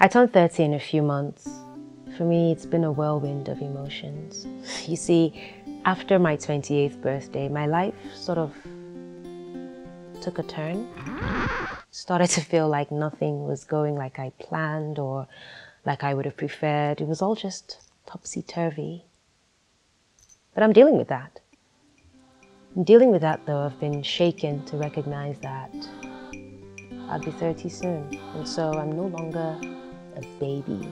I turned 30 in a few months. For me, it's been a whirlwind of emotions. You see, after my 28th birthday, my life sort of took a turn. Started to feel like nothing was going like I planned or like I would have preferred. It was all just topsy-turvy. But I'm dealing with that. I'm dealing with that though. I've been shaken to recognize that I'll be 30 soon. And so I'm no longer a baby.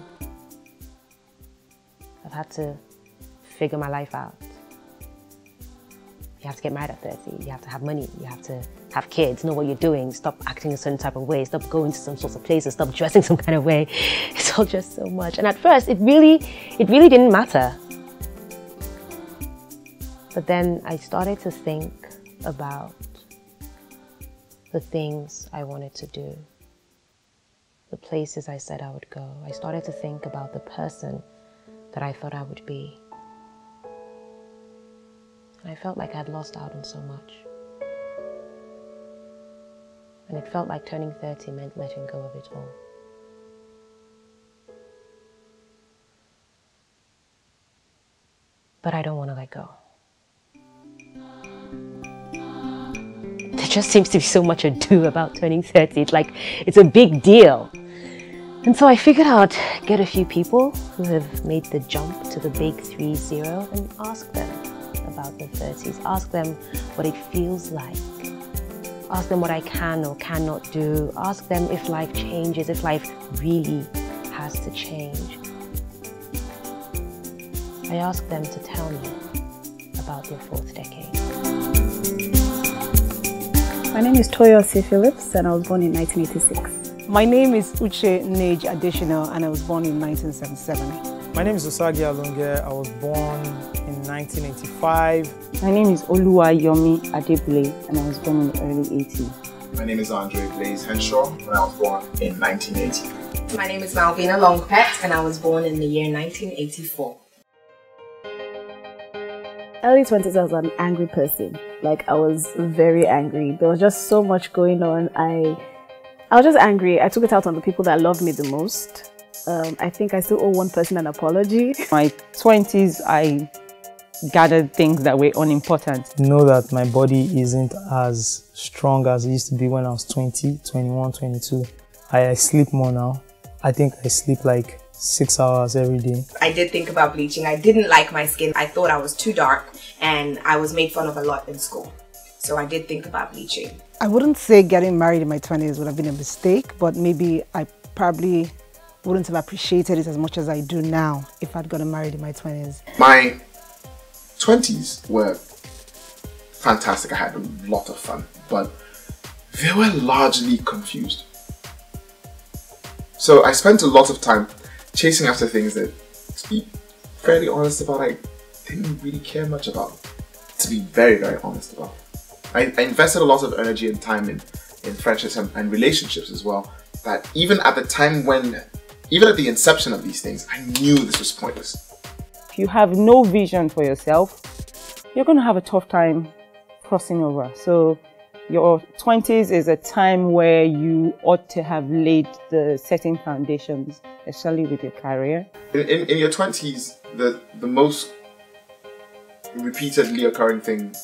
I've had to figure my life out. You have to get married at 30. You have to have money. You have to have kids, know what you're doing. Stop acting a certain type of way. Stop going to some sorts of places. Stop dressing some kind of way. It's all just so much. And at first, it really didn't matter. But then I started to think about the things I wanted to do, the places I said I would go. I started to think about the person that I thought I would be. And I felt like I'd lost out on so much. And it felt like turning 30 meant letting go of it all. But I don't want to let go. There just seems to be so much ado about turning 30. It's like it's a big deal. And so I figured I'd get a few people who have made the jump to the big 30 and ask them about their 30s. Ask them what it feels like. Ask them what I can or cannot do. Ask them if life changes, if life really has to change. I ask them to tell me about their fourth decade. My name is Toyosi Phillips and I was born in 1986. My name is Uche Nage Additional and I was born in 1977. My name is Osagi Alonge. I was born in 1985. My name is Oluwa Yomi Adebule and I was born in the early 80s. My name is Andre Blaze Henshaw and I was born in 1980. My name is Malvina Longpet and I was born in the year 1984. Early 20s, I was an angry person. Like, I was very angry. There was just so much going on. I was just angry. I took it out on the people that loved me the most. I think I still owe one person an apology. My 20s, I gathered things that were unimportant. Know that my body isn't as strong as it used to be when I was 20, 21, 22. I sleep more now. I think I sleep like 6 hours every day. I did think about bleaching. I didn't like my skin. I thought I was too dark and I was made fun of a lot in school. So I did think about bleaching. I wouldn't say getting married in my 20s would have been a mistake, but maybe I probably wouldn't have appreciated it as much as I do now if I'd gotten married in my 20s. My 20s were fantastic. I had a lot of fun, but they were largely confused. So I spent a lot of time chasing after things that, to be fairly honest about, I didn't really care much about. To be very, very honest about. I invested a lot of energy and time in friendships and relationships as well, that even at the time when, even at the inception of these things, I knew this was pointless. If you have no vision for yourself, you're going to have a tough time crossing over. So your 20s is a time where you ought to have laid the setting foundations, especially with your career. In your 20s, the most repeatedly occurring thing,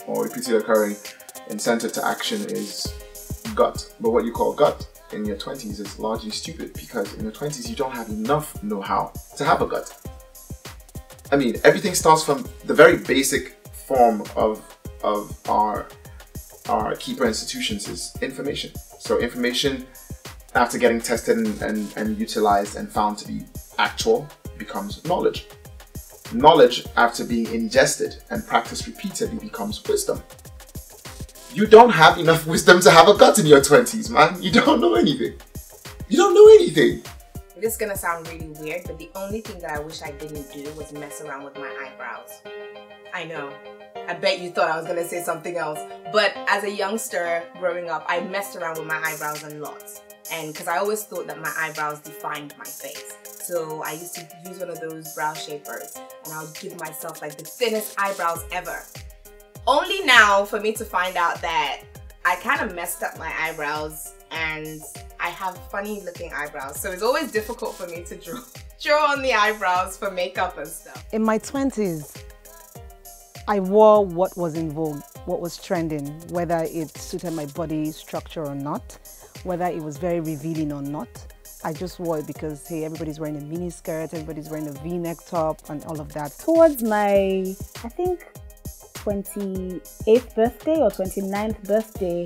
or repeatedly occurring incentive to action, is gut. But what you call gut in your 20s is largely stupid, because in your 20s you don't have enough know-how to have a gut. I mean, everything starts from the very basic form of our keeper institutions is information. So information, after getting tested and utilized and found to be actual, becomes knowledge. Knowledge, after being ingested and practiced repeatedly, becomes wisdom. You don't have enough wisdom to have a gut in your 20s, man. You don't know anything. You don't know anything. This is gonna sound really weird, but the only thing that I wish I didn't do was mess around with my eyebrows. I know. I bet you thought I was gonna say something else. But as a youngster growing up, I messed around with my eyebrows a lot. And because I always thought that my eyebrows defined my face. So I used to use one of those brow shapers and I would give myself like the thinnest eyebrows ever. Only now for me to find out that I kind of messed up my eyebrows and I I have funny looking eyebrows, so it's always difficult for me to draw on the eyebrows for makeup and stuff. In my 20s, I wore what was in vogue, what was trending, whether it suited my body structure or not, whether it was very revealing or not. I just wore it because, hey, everybody's wearing a mini skirt, everybody's wearing a V-neck top and all of that. Towards my, I think, 28th birthday or 29th birthday,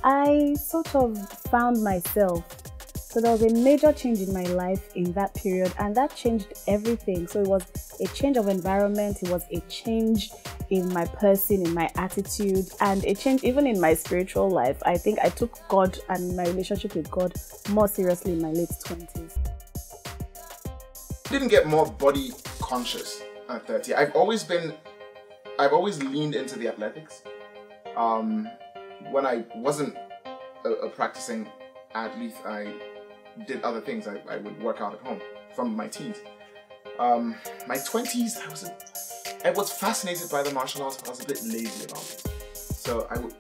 I sort of found myself. So there was a major change in my life in that period, and that changed everything. So it was a change of environment, it was a change in my person, in my attitude, and a change even in my spiritual life. I think I took God and my relationship with God more seriously in my late 20s. Didn't get more body conscious at 30. I've always leaned into the athletics. When I wasn't a practicing athlete, I did other things. I would work out at home from my teens. My 20s, I was fascinated by the martial arts, but I was a bit lazy about it. So I would,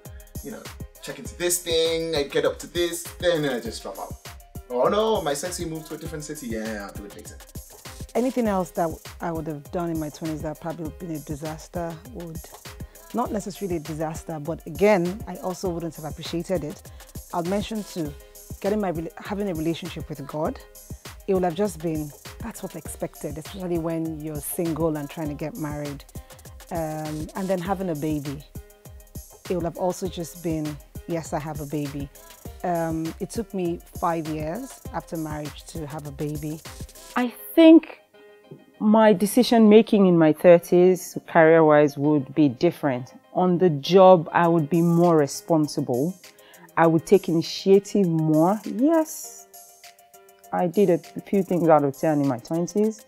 check into this thing, I'd get up to this, then I just drop out. Oh no, my sensei moved to a different city. Yeah, I'll do it later. Anything else that I would have done in my 20s that probably would have been a disaster would, not necessarily a disaster, but again, I also wouldn't have appreciated it. I'll mention too, having a relationship with God, it would have just been, that's what's expected, especially when you're single and trying to get married. And then having a baby, it would have also just been, yes, I have a baby. It took me 5 years after marriage to have a baby. I think my decision making in my 30s, career-wise, would be different. On the job, I would be more responsible. I would take initiative more. Yes, I did a few things out of turn in my 20s,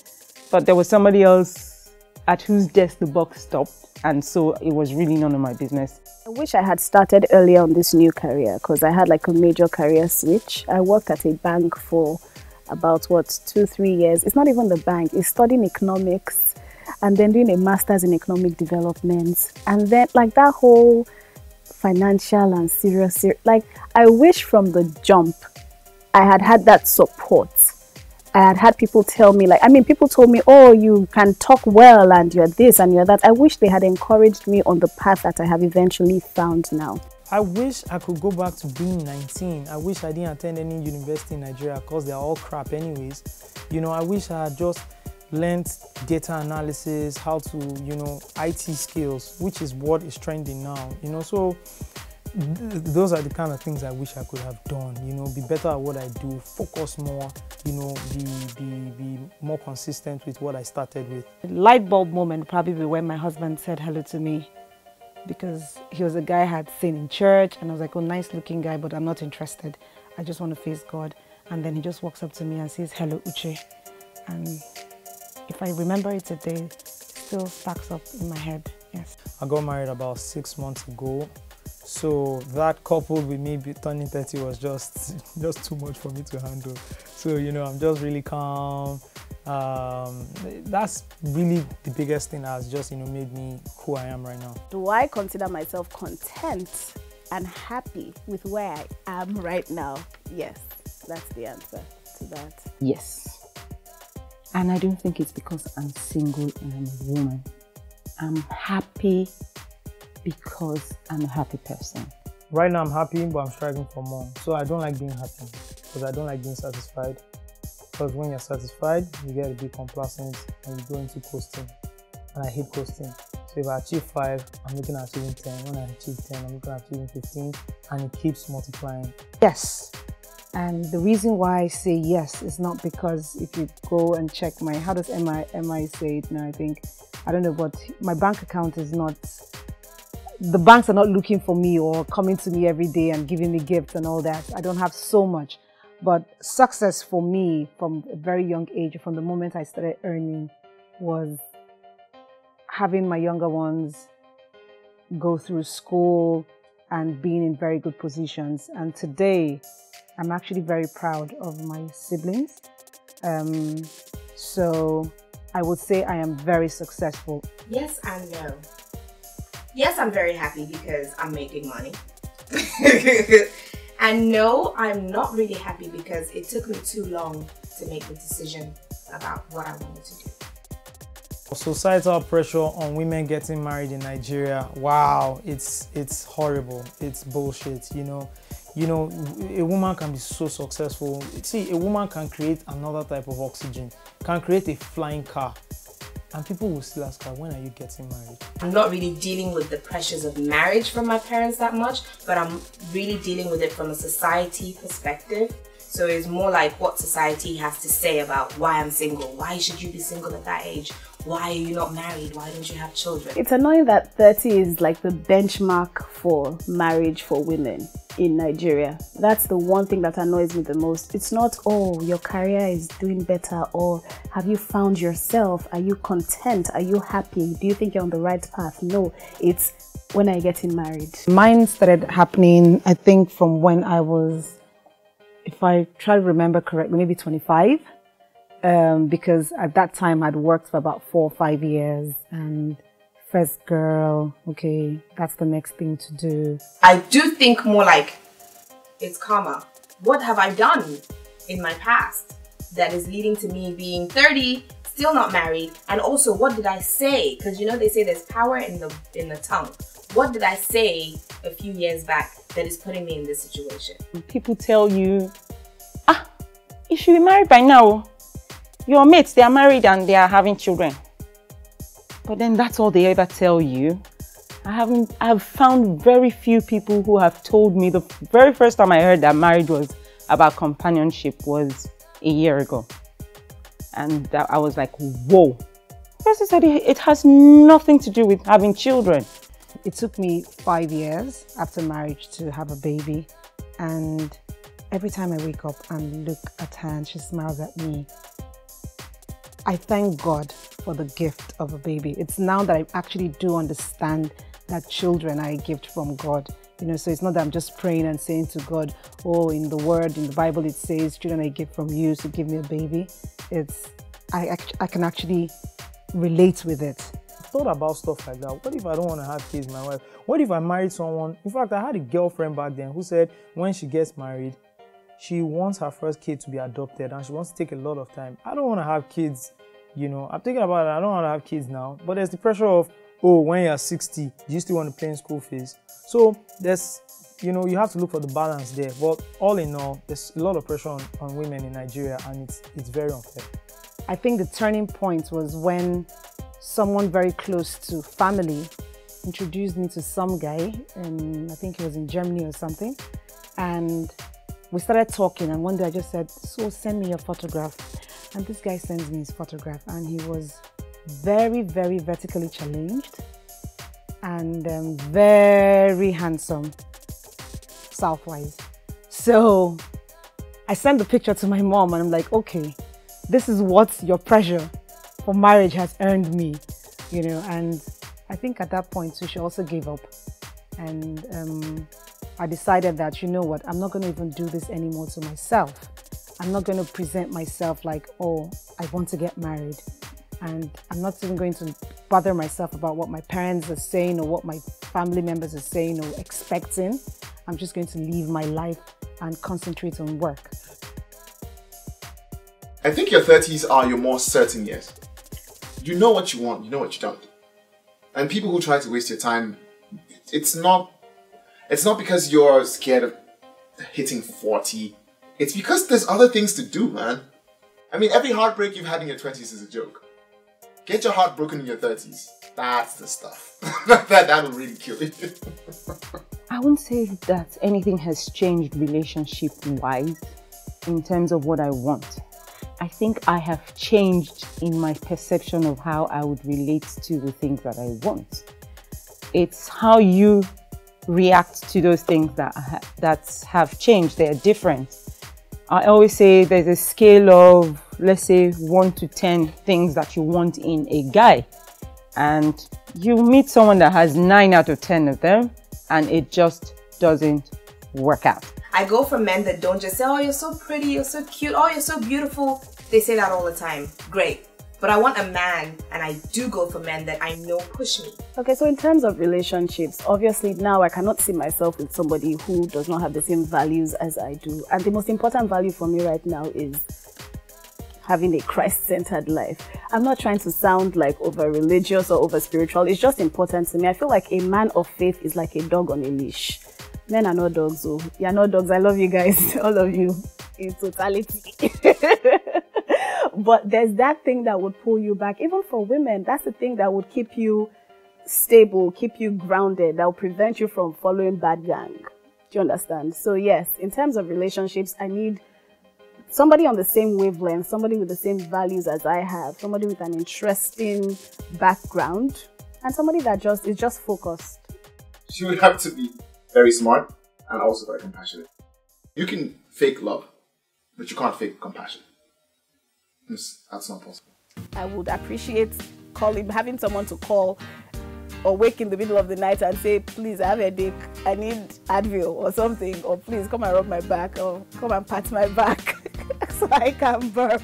but there was somebody else at whose desk the buck stopped, and so it was really none of my business. I wish I had started earlier on this new career because I had like a major career switch. I worked at a bank for about 2-3 years. It's not even the bank, it's studying economics and then doing a master's in economic development, and then like that whole financial and serious, like I wish from the jump I had that support. I had people tell me, people told me, oh, you can talk well and you're this and you're that. I wish they had encouraged me on the path that I have eventually found now. I wish I could go back to being 19. I wish I didn't attend any university in Nigeria because they're all crap anyways. I wish I had just learned data analysis, how to, IT skills, which is what is trending now, so those are the kind of things I wish I could have done, be better at what I do, focus more, be more consistent with what I started with. The light bulb moment probably be when my husband said hello to me, because he was a guy I had seen in church and I was like, oh, nice looking guy, but I'm not interested. I just want to face God. And then he just walks up to me and says, hello, Uche. And if I remember it today, it still stacks up in my head, yes. I got married about 6 months ago. So that coupled with me turning 30 was just too much for me to handle. So, I'm just really calm. That's really the biggest thing that has just, made me who I am right now. Do I consider myself content and happy with where I am right now? Yes, that's the answer to that. Yes. And I don't think it's because I'm single and I'm a woman. I'm happy because I'm a happy person. Right now I'm happy, but I'm striving for more. So I don't like being happy because I don't like being satisfied. Because when you're satisfied, you get a bit complacent and you go into coasting. And I hate coasting. So if I achieve 5, I'm looking at achieving 10. When I achieve 10, I'm looking at achieving 15. And it keeps multiplying. Yes. And the reason why I say yes is not because if you go and check how does MI say it now, I don't know, but my bank account is not, the banks are not looking for me or coming to me every day and giving me gifts and all that. I don't have so much. But success for me from a very young age, from the moment I started earning, was having my younger ones go through school and being in very good positions. And today, I'm actually very proud of my siblings. So I would say I am very successful. Yes and no. Yes, I'm very happy because I'm making money. And no, I'm not really happy because it took me too long to make the decision about what I wanted to do. Societal pressure on women getting married in Nigeria, wow, it's horrible. It's bullshit, you know. A woman can be so successful. See, a woman can create another type of oxygen, can create a flying car, and people will still ask her, when are you getting married? I'm not really dealing with the pressures of marriage from my parents that much, but I'm really dealing with it from a society perspective. So it's more like what society has to say about why I'm single. Why should you be single at that age? Why are you not married? Why don't you have children? It's annoying that 30 is like the benchmark for marriage for women in Nigeria. That's the one thing that annoys me the most. It's not, oh, your career is doing better, or have you found yourself? Are you content? Are you happy? Do you think you're on the right path? No, it's when are you getting married? Mine started happening, I think, from when I was, if I try to remember correctly, maybe 25. Because at that time I'd worked for about 4 or 5 years, and first girl, okay, that's the next thing to do. I do think more like it's karma. What have I done in my past that is leading to me being 30, still not married? And also, what did I say? Because you know they say there's power in the tongue. What did I say a few years back that is putting me in this situation? People tell you, you should be married by now. Your mates, they are married and they are having children. But then that's all they ever tell you. I've found very few people who have told me. The very first time I heard that marriage was about companionship was a year ago. And I was like, whoa. First I said it has nothing to do with having children. It took me 5 years after marriage to have a baby. And every time I wake up and look at her and she smiles at me, I thank God for the gift of a baby. It's now that I actually do understand that children are a gift from God. You know, so it's not that I'm just praying and saying to God, oh, in the word, in the Bible, it says children are a gift from you, so give me a baby. I can actually relate with it. I thought about stuff like that. What if I don't want to have kids with my wife? What if I married someone? In fact, I had a girlfriend back then who said when she gets married, she wants her first kid to be adopted and she wants to take a lot of time. I don't want to have kids, you know. I'm thinking about it. I don't want to have kids now. But there's the pressure of, oh, when you're 60, do you still want to pay in school fees? So there's, you know, you have to look for the balance there. But all in all, there's a lot of pressure on women in Nigeria, and it's very unfair. I think the turning point was when someone very close to family introduced me to some guy, and I think he was in Germany or something. And we started talking, and one day I just said, so send me your photograph. And this guy sends me his photograph, and he was very, very vertically challenged and very handsome, southwise. So I sent the picture to my mom, and I'm like, okay, this is what your pressure for marriage has earned me, you know. And I think at that point, she also gave up. And I decided that, you know what, I'm not going to even do this anymore to myself. I'm not going to present myself like, oh, I want to get married. And I'm not even going to bother myself about what my parents are saying or what my family members are saying or expecting. I'm just going to live my life and concentrate on work. I think your 30s are your more certain years. You know what you want, you know what you don't. And people who try to waste your time, it's not because you're scared of hitting 40. It's because there's other things to do, man. I mean, every heartbreak you've had in your 20s is a joke. Get your heart broken in your 30s. That's the stuff. That'll really kill you. I wouldn't say that anything has changed relationship-wise in terms of what I want. I think I have changed in my perception of how I would relate to the things that I want. It's how you react to those things that have changed. They're different. I always say there's a scale of, let's say, 1 to 10 things that you want in a guy. And you meet someone that has 9 out of 10 of them, and it just doesn't work out. I go for men that don't just say, oh, you're so pretty, you're so cute, oh, you're so beautiful. They say that all the time. Great. But I want a man, and I do go for men that I know push me. Okay, so in terms of relationships, obviously now I cannot see myself with somebody who does not have the same values as I do. And the most important value for me right now is having a Christ-centered life. I'm not trying to sound like over-religious or over-spiritual. It's just important to me. I feel like a man of faith is like a dog on a leash. Men are not dogs, so you're not dogs. I love you guys, all of you, in totality. But there's that thing that would pull you back. Even for women, that's the thing that would keep you stable, keep you grounded, that will prevent you from following bad gang. Do you understand? So yes, in terms of relationships, I need somebody on the same wavelength, somebody with the same values as I have, somebody with an interesting background, and somebody that is just focused. She would have to be very smart and also very compassionate. You can fake love, but you can't fake compassion. That's not possible. I would appreciate having someone to call or wake in the middle of the night and say, please, I have a headache, I need Advil or something, or please come and rub my back, or come and pat my back so I can burp.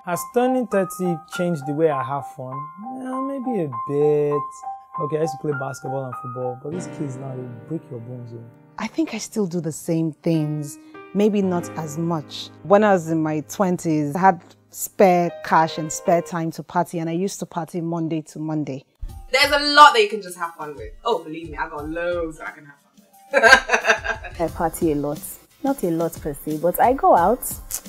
Has turning 30 changed the way I have fun? Yeah, maybe a bit. Okay, I used to play basketball and football, but these kids now, they break your bones. I think I still do the same things, maybe not as much. When I was in my 20s, I had spare cash and spare time to party, and I used to party Monday to Monday. There's a lot that you can just have fun with. Oh, believe me, I've got loads that I can have fun with. I party a lot. Not a lot per se, but I go out.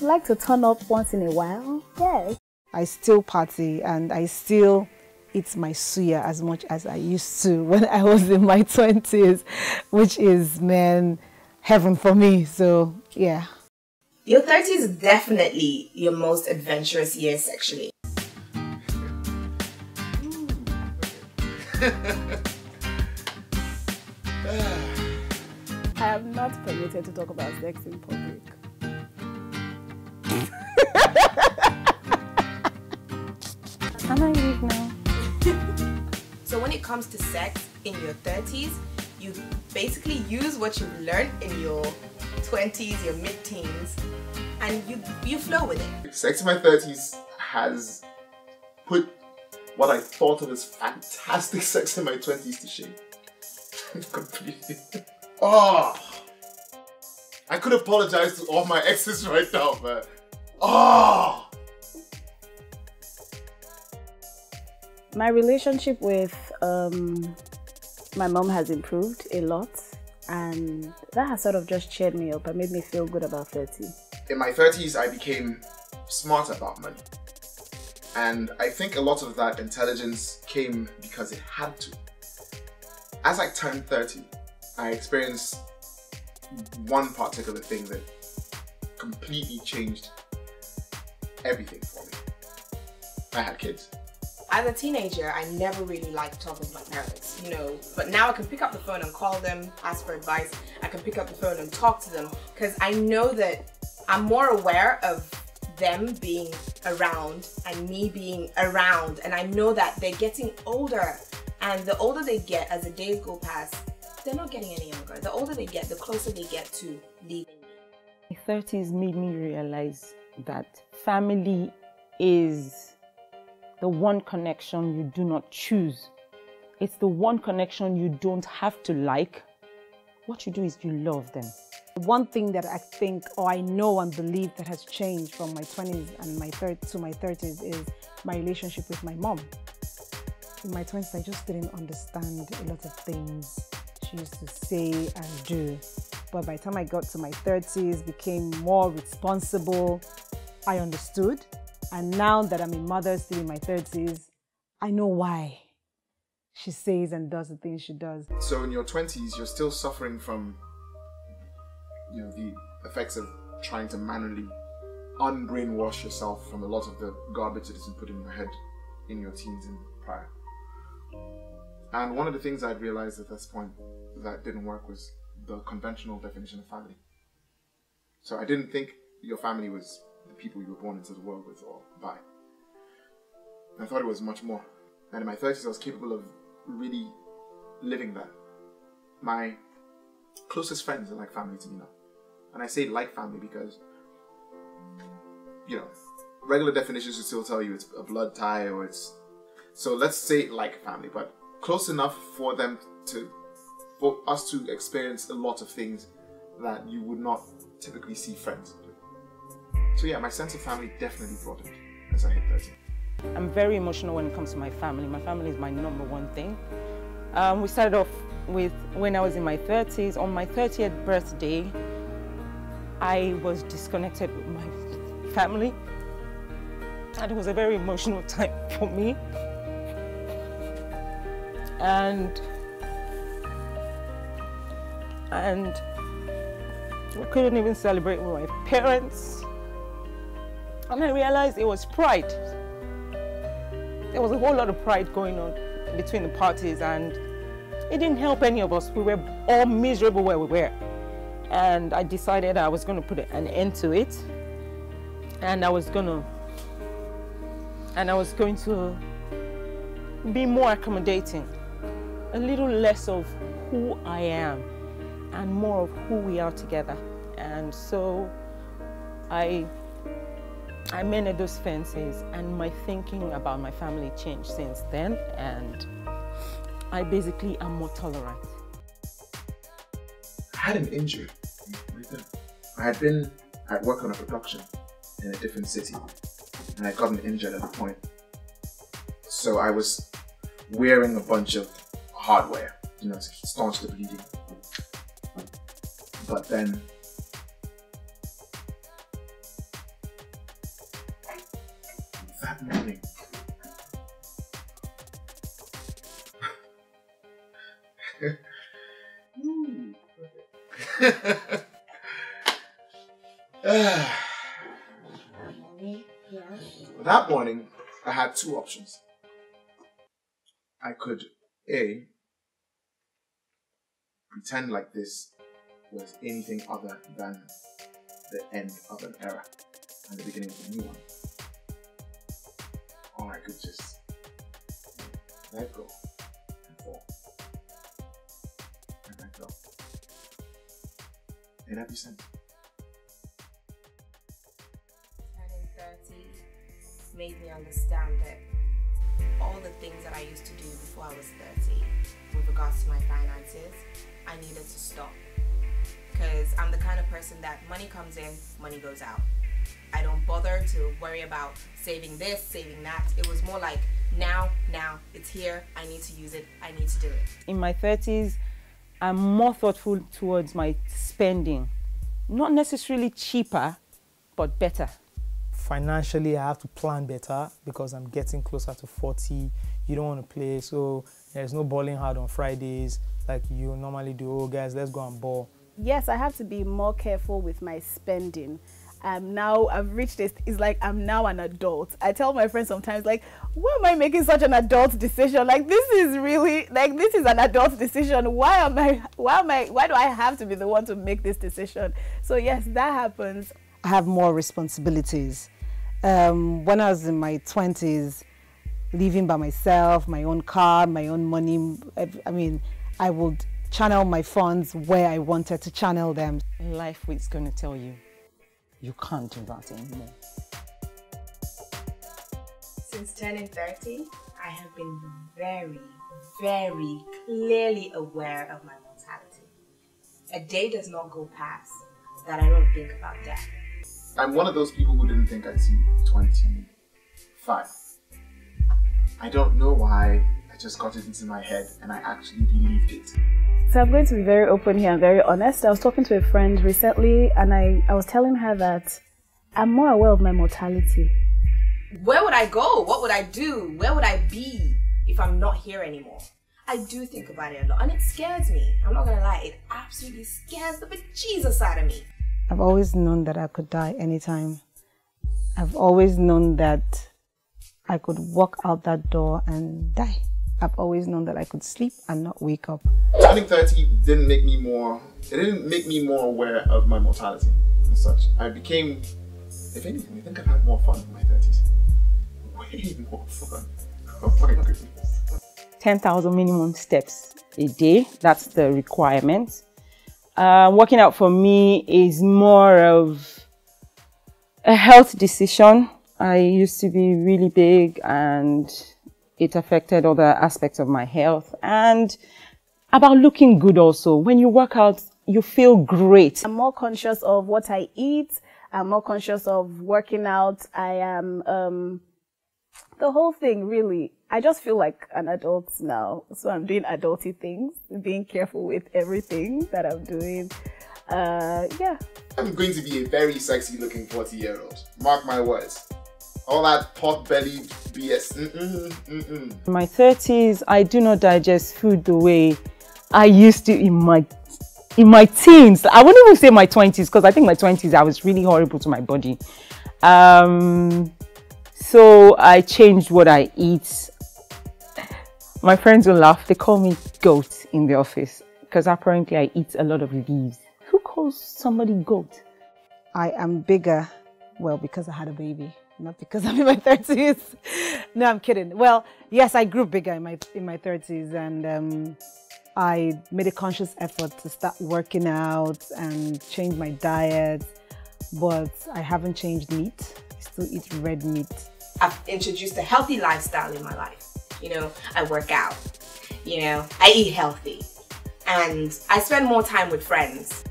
I like to turn up once in a while. Yeah. I still party and I still eat my suya as much as I used to when I was in my 20s, which is, man, heaven for me. So, yeah. Your 30s is definitely your most adventurous year sexually. I am not permitted to talk about sex in public. Can I leave now? So when it comes to sex in your 30s, you basically use what you've learned in your 20s, your mid-teens, and you flow with it. Sex in my 30s has put what I thought of as fantastic sex in my 20s to shame. Completely. Oh! I could apologize to all my exes right now, but oh! My relationship with my mom has improved a lot, and that has sort of just cheered me up and made me feel good about 30. In my 30s, I became smart about money. And I think a lot of that intelligence came because it had to. As I turned 30, I experienced one particular thing that completely changed everything for me. I had kids. As a teenager, I never really liked talking with my parents, but now I can pick up the phone and call them, ask for advice. I can pick up the phone and talk to them because I know that I'm more aware of them being around and me being around, and I know that they're getting older, and the older they get as the days go past, they're not getting any younger. The older they get, the closer they get to leaving me. My 30s made me realize that family is the one connection you do not choose. It's the one connection you don't have to like. What you do is you love them. One thing that I think, or I know and believe that has changed from my 20s and to my 30s is my relationship with my mom. In my 20s, I just didn't understand a lot of things she used to say and do. But by the time I got to my 30s, became more responsible, I understood. And now that I'm a mother, still in my 30s, I know why she says and does the things she does. So in your 20s, you're still suffering from the effects of trying to manually unbrainwash yourself from a lot of the garbage that has been put in your head in your teens and prior. And one of the things I'd realized at this point that didn't work was the conventional definition of family. So I didn't think your family was the people you were born into the world with or by. I thought it was much more. And in my 30s, I was capable of really living that. My closest friends are like family to me now. And I say like family because you know, regular definitions would still tell you it's a blood tie or it's, so let's say like family, but close enough for them to, for us to experience a lot of things that you would not typically see friends do. So yeah, my sense of family definitely broadened as I hit 30. I'm very emotional when it comes to my family. My family is my #1 thing. We started off with when I was in my 30s. On my 30th birthday, I was disconnected with my family. And it was a very emotional time for me. And I couldn't even celebrate with my parents. And I realized it was pride. There was a whole lot of pride going on between the parties, and it didn't help any of us. We were all miserable where we were. And I decided I was going to put an end to it. And I was going to be more accommodating. A little less of who I am and more of who we are together. And so I mended those fences, and my thinking about my family changed since then, and I basically am more tolerant. I had an injury right there. I had been at work on a production in a different city, and I had gotten injured at a point. So I was wearing a bunch of hardware, you know, to staunch the bleeding. But then that morning, that morning, I had two options. I could A, pretend like this was anything other than the end of an era and the beginning of a new one. Or I could just let go and fall. And let go. In every sense. Turning 30 made me understand that all the things that I used to do before I was 30 with regards to my finances, I needed to stop. Because I'm the kind of person that money comes in, money goes out. I don't bother to worry about saving this, saving that. It was more like, now, it's here, I need to use it, I need to do it. In my 30s, I'm more thoughtful towards my spending. Not necessarily cheaper, but better. Financially, I have to plan better because I'm getting closer to 40. You don't want to play, so there's no balling hard on Fridays like you normally do. Oh, guys, let's go and ball. Yes, I have to be more careful with my spending. Now I've reached this, it's like I'm now an adult. I tell my friends sometimes, like, why am I making such an adult decision? Like, this is really, like, this is an adult decision. Why do I have to be the one to make this decision? So yes, that happens. I have more responsibilities. When I was in my 20s, living by myself, my own car, my own money, I mean, I would channel my funds where I wanted to channel them. Life is going to tell you, you can't do that anymore. Since turning 30, I have been very, very clearly aware of my mortality. A day does not go past that I don't think about death. I'm one of those people who didn't think I'd see 25. I don't know why, I just got it into my head and I actually believed it. So I'm going to be very open here and very honest. I was talking to a friend recently and I was telling her that I'm more aware of my mortality. Where would I go? What would I do? Where would I be if I'm not here anymore? I do think about it a lot and it scares me. I'm not gonna lie, it absolutely scares the bejesus out of me. I've always known that I could die anytime. I've always known that I could walk out that door and die. I've always known that I could sleep and not wake up. Turning 30 didn't make me more aware of my mortality and such. I became, if anything, I think I've had more fun in my 30s. Way more fun. Oh my goodness. 10,000 minimum steps a day, that's the requirement. Working out for me is more of A health decision. I used to be really big and it affected other aspects of my health. And about looking good also. When you work out, you feel great. I'm more conscious of what I eat. I'm more conscious of working out. I am, the whole thing really. I just feel like an adult now. So I'm doing adulty things, being careful with everything that I'm doing. Yeah. I'm going to be a very sexy looking 40-year-old. Mark my words. All that pot-bellied BS. In my 30s, I do not digest food the way I used to in my teens. I wouldn't even say my 20s, because I think my 20s I was really horrible to my body. So I changed what I eat. My friends will laugh. They call me goat in the office because apparently I eat a lot of leaves. Who calls somebody goat? I am bigger, well, because I had a baby, not because I'm in my 30s. No, I'm kidding. Well, yes, I grew bigger in my 30s, and I made a conscious effort to start working out and change my diet, but I haven't changed meat. I still eat red meat. I've introduced a healthy lifestyle in my life. You know, I work out, you know, I eat healthy, and I spend more time with friends.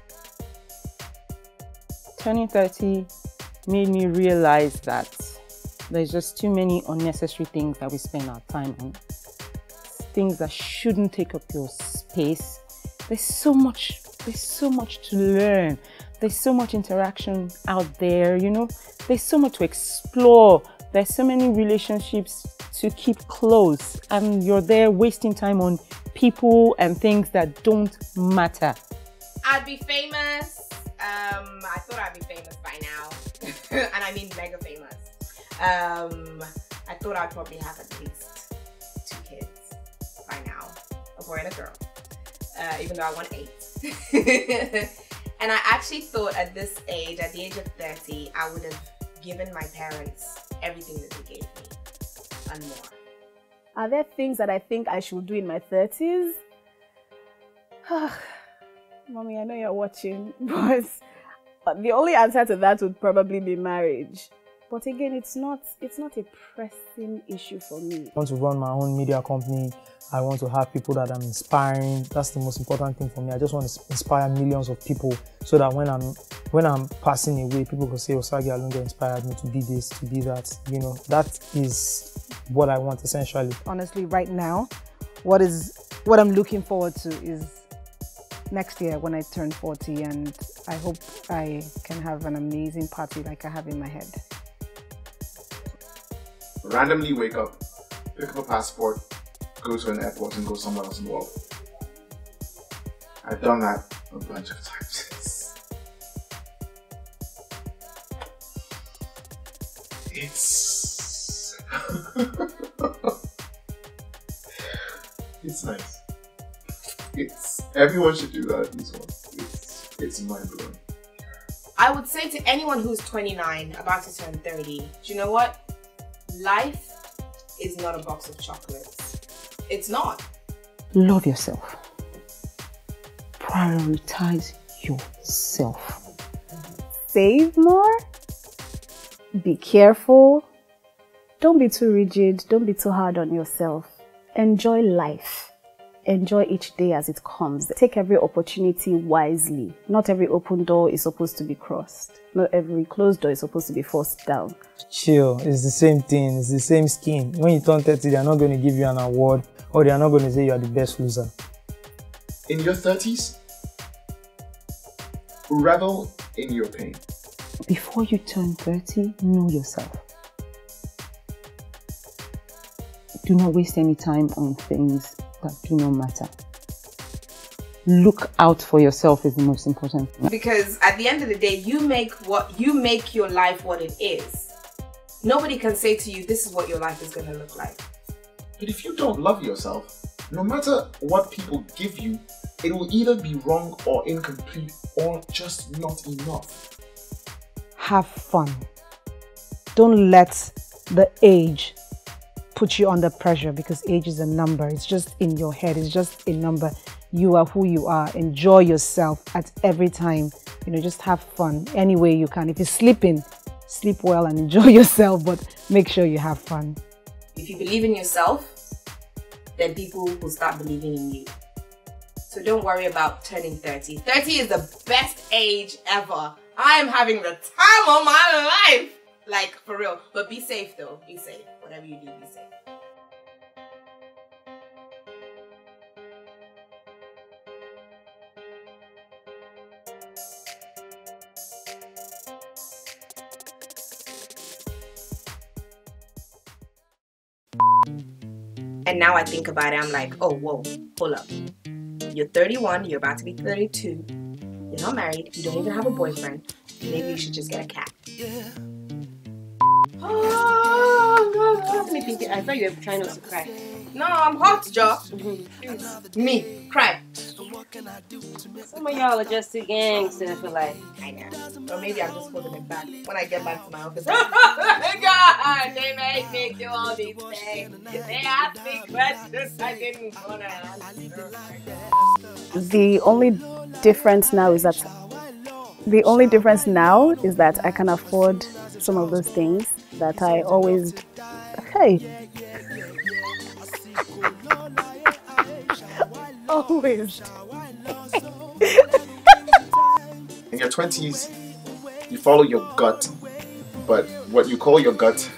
Turning 30 made me realize that there's just too many unnecessary things that we spend our time on. Things that shouldn't take up your space. There's so much to learn. There's so much interaction out there, you know. There's so much to explore. There's so many relationships to keep close, and you're there wasting time on people and things that don't matter. I'd be famous. I thought I'd be famous by now. And I mean mega famous. I thought I'd probably have at least 2 kids by now. A boy and a girl. Even though I want 8. And I actually thought at this age, at the age of 30, I would have given my parents everything that they gave me and more. Are there things that I think I should do in my 30s? Mommy, I know you're watching, but the only answer to that would probably be marriage. But again, it's not a pressing issue for me. I want to run my own media company. I want to have people that I'm inspiring. That's the most important thing for me. I just want to inspire millions of people so that when I'm passing away, people can say, Osagie Alonge inspired me to be this, to be that. You know, that is what I want essentially. Honestly, right now, what I'm looking forward to is next year when I turn 40, and I hope I can have an amazing party like I have in my head. Randomly wake up, pick up a passport, go to an airport and go somewhere else in the world. I've done that a bunch of times. It's it's nice. Everyone should do that at least once. It's mind-blowing. I would say to anyone who's 29, about to turn 30, do you know what? Life is not a box of chocolates. It's not. Love yourself. Prioritize yourself. Save more. Be careful. Don't be too rigid. Don't be too hard on yourself. Enjoy life. Enjoy each day as it comes. Take every opportunity wisely. Not every open door is supposed to be crossed. Not every closed door is supposed to be forced down. Chill. It's the same thing. It's the same skin. When you turn 30, they're not going to give you an award, or they're not going to say you are the best loser. In your 30s, revel in your pain. Before you turn 30, know yourself. Do not waste any time on things that do not matter. Look out for yourself is the most important thing. Because at the end of the day, you make your life what it is. Nobody can say to you, this is what your life is going to look like. But if you don't love yourself, no matter what people give you, it will either be wrong or incomplete or just not enough. Have fun. Don't let the age put you under pressure, because age is a number. It's just in your head. It's just a number. You are who you are. Enjoy yourself at every time. You know, just have fun any way you can. If you're sleeping, sleep well and enjoy yourself, but make sure you have fun. If you believe in yourself, then people will start believing in you. So don't worry about turning 30. 30 is the best age ever. I am having the time of my life. Like, for real. But be safe though. Be safe. Whatever you do, be safe. And now I think about it, I'm like, oh, whoa, hold up. You're 31, you're about to be 32. You're not married, you don't even have a boyfriend. Maybe you should just get a cat. Oh, Let me think. I thought you were trying not to cry. no, I'm hot, Joe. Me, cry. Some of y'all are just too gangster for life. I know. Or maybe I'm just holding it back. When I get back to my office, God, they made me do all these things. They asked me questions I didn't want to answer. The only difference now is that I can afford some of those things that I always. Hey. Always. In your 20s, you follow your gut, but what you call your gut